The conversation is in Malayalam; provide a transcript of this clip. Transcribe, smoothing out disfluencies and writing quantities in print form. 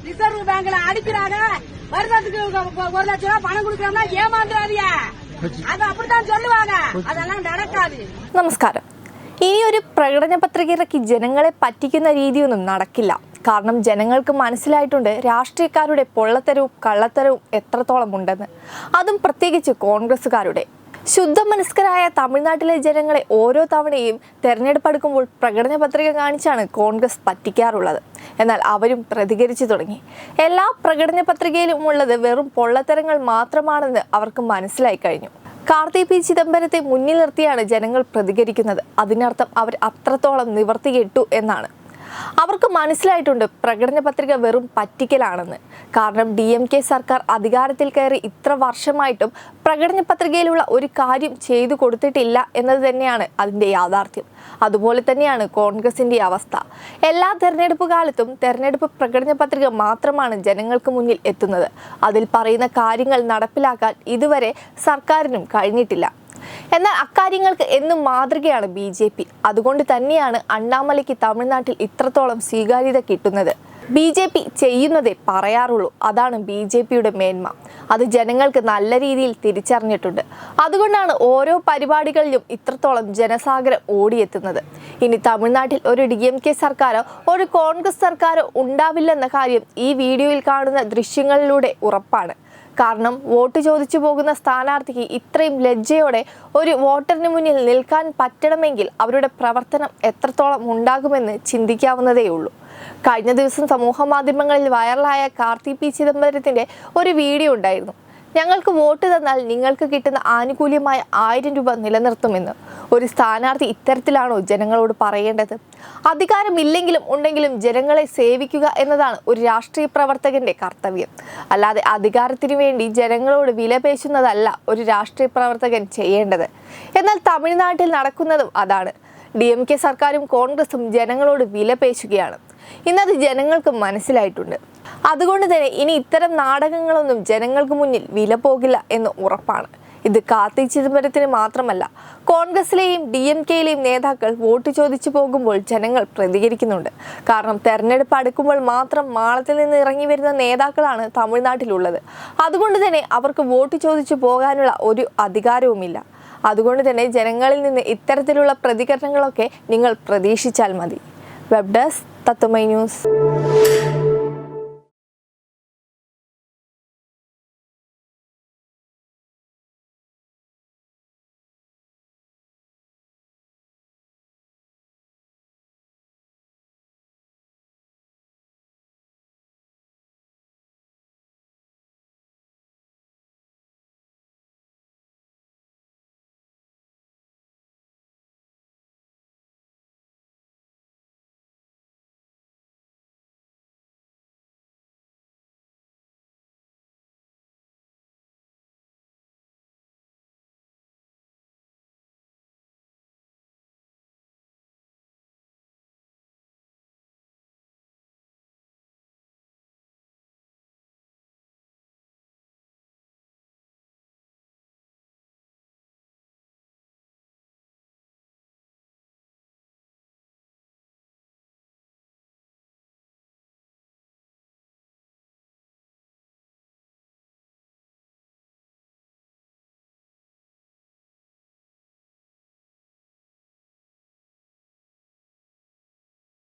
ரிசர்வ் பேங்க்ல அடிக்கிறாங்க. வருடத்துக்கு 1 லட்சம் ரூபாய் பணம் கொடுக்கறோம்னா ஏமாந்துறாதீங்க. அது அப்படித்தான் சொல்லுவாங்க. அதெல்லாம் നടക്കാது. നമസ്കാരം. ഇനി ഒരു പ്രകടന പത്രിക ഇറക്കി ജനങ്ങളെ പറ്റിക്കുന്ന രീതിയൊന്നും നടക്കില്ല. കാരണം ജനങ്ങൾക്ക് മനസ്സിലായിട്ടുണ്ട് രാഷ്ട്രീയക്കാരുടെ പൊള്ളത്തരവും കള്ളത്തരവും എത്രത്തോളം ഉണ്ടെന്ന്. അതും പ്രത്യേകിച്ച് കോൺഗ്രസ്സുകാരുടെ. ശുദ്ധമനസ്കരായ തമിഴ്നാട്ടിലെ ജനങ്ങളെ ഓരോ തവണയും തെരഞ്ഞെടുപ്പ് അടുക്കുമ്പോൾ പ്രകടന പത്രിക കാണിച്ചാണ് കോൺഗ്രസ് പറ്റിക്കാറുള്ളത്. എന്നാൽ അവരും പ്രതികരിച്ചു തുടങ്ങി. എല്ലാ പ്രകടന പത്രികയിലും ഉള്ളത് വെറും പൊള്ളത്തരങ്ങൾ മാത്രമാണെന്ന് അവർക്ക് മനസ്സിലായി കഴിഞ്ഞു. കാർത്തി പി ചിദംബരത്തെ മുന്നിൽ നിർത്തിയാണ് ജനങ്ങൾ പ്രതികരിക്കുന്നത്. അതിനർത്ഥം അവർ അത്രത്തോളം നിവർത്തികെട്ടു എന്നാണ്. അവർക്ക് മനസ്സിലായിട്ടുണ്ട് പ്രകടന പത്രിക വെറും പറ്റിക്കലാണെന്ന്. കാരണം DMK സർക്കാർ അധികാരത്തിൽ കയറി ഇത്ര വർഷമായിട്ടും പ്രകടന പത്രികയിലുള്ള ഒരു കാര്യം ചെയ്തു കൊടുത്തിട്ടില്ല എന്നത് തന്നെയാണ് അതിൻ്റെ യാഥാർത്ഥ്യം. അതുപോലെ തന്നെയാണ് കോൺഗ്രസിൻ്റെ അവസ്ഥ. എല്ലാ തെരഞ്ഞെടുപ്പ് കാലത്തും തെരഞ്ഞെടുപ്പ് പ്രകടന പത്രിക മാത്രമാണ് ജനങ്ങൾക്ക് മുന്നിൽ എത്തുന്നത്. അതിൽ പറയുന്ന കാര്യങ്ങൾ നടപ്പിലാക്കാൻ ഇതുവരെ സർക്കാരിനും കഴിഞ്ഞിട്ടില്ല. എന്നാൽ അക്കാര്യങ്ങൾക്ക് എന്നും മാതൃകയാണ് BJP. അതുകൊണ്ട് തന്നെയാണ് അണ്ണാമലയ്ക്ക് തമിഴ്നാട്ടിൽ ഇത്രത്തോളം സ്വീകാര്യത കിട്ടുന്നത്. BJP ചെയ്യുന്നതേ പറയാറുള്ളൂ. അതാണ് BJPയുടെ മേന്മ. അത് ജനങ്ങൾക്ക് നല്ല രീതിയിൽ തിരിച്ചറിഞ്ഞിട്ടുണ്ട്. അതുകൊണ്ടാണ് ഓരോ പരിപാടികളിലും ഇത്രത്തോളം ജനസാഗരം ഓടിയെത്തുന്നത്. ഇനി തമിഴ്നാട്ടിൽ ഒരു DMK സർക്കാരോ ഒരു കോൺഗ്രസ് സർക്കാരോ ഉണ്ടാവില്ലെന്ന കാര്യം ഈ വീഡിയോയിൽ കാണുന്ന ദൃശ്യങ്ങളിലൂടെ ഉറപ്പാണ്. കാരണം വോട്ട് ചോദിച്ചു പോകുന്ന സ്ഥാനാർത്ഥിക്ക് ഇത്രയും ലജ്ജയോടെ ഒരു വോട്ടറിന് മുന്നിൽ നിൽക്കാൻ പറ്റണമെങ്കിൽ അവരുടെ പ്രവർത്തനം എത്രത്തോളം ഉണ്ടാകുമെന്ന് ചിന്തിക്കാവുന്നതേയുള്ളൂ. കഴിഞ്ഞ ദിവസം സമൂഹ മാധ്യമങ്ങളിൽ വൈറലായ കാർത്തി പി ചിദംബരത്തിൻ്റെ ഒരു വീഡിയോ ഉണ്ടായിരുന്നു. ഞങ്ങൾക്ക് വോട്ട് തന്നാൽ നിങ്ങൾക്ക് കിട്ടുന്ന ആനുകൂല്യമായ 1000 രൂപ നിലനിർത്തുമെന്ന്. ഒരു സ്ഥാനാർത്ഥി ഇത്തരത്തിലാണോ ജനങ്ങളോട് പറയേണ്ടത്? അധികാരമില്ലെങ്കിലും ഉണ്ടെങ്കിലും ജനങ്ങളെ സേവിക്കുക എന്നതാണ് ഒരു രാഷ്ട്രീയ പ്രവർത്തകന്റെ കർത്തവ്യം. അല്ലാതെ അധികാരത്തിന് വേണ്ടി ജനങ്ങളോട് വിലപേശുന്നതല്ല ഒരു രാഷ്ട്രീയ പ്രവർത്തകൻ ചെയ്യേണ്ടത്. എന്നാൽ തമിഴ്നാട്ടിൽ നടക്കുന്നതും അതാണ്. DMK സർക്കാരും കോൺഗ്രസും ജനങ്ങളോട് വിലപേശുകയാണ്. ഇന്നത് ജനങ്ങൾക്ക് മനസ്സിലായിട്ടുണ്ട്. അതുകൊണ്ട് തന്നെ ഇനി ഇത്തരം നാടകങ്ങളൊന്നും ജനങ്ങൾക്ക് മുന്നിൽ വില പോകില്ല എന്ന് ഉറപ്പാണ്. ഇത് കാർത്തി ചിദംബരത്തിന് മാത്രമല്ല, കോൺഗ്രസിലെയും DMKയിലെയും നേതാക്കൾ വോട്ട് ചോദിച്ചു പോകുമ്പോൾ ജനങ്ങൾ പ്രതികരിക്കുന്നുണ്ട്. കാരണം തെരഞ്ഞെടുപ്പ് അടുക്കുമ്പോൾ മാത്രം മാളത്തിൽ നിന്ന് ഇറങ്ങി വരുന്ന നേതാക്കളാണ് തമിഴ്നാട്ടിലുള്ളത്. അതുകൊണ്ട് തന്നെ അവർക്ക് വോട്ട് ചോദിച്ചു പോകാനുള്ള ഒരു അധികാരവുമില്ല. അതുകൊണ്ട് തന്നെ ജനങ്ങളിൽ നിന്ന് ഇത്തരത്തിലുള്ള പ്രതികരണങ്ങളൊക്കെ നിങ്ങൾ പ്രതീക്ഷിച്ചാൽ മതി. വെബ് ഡെസ്ക് തത്വമൈ ന്യൂസ്.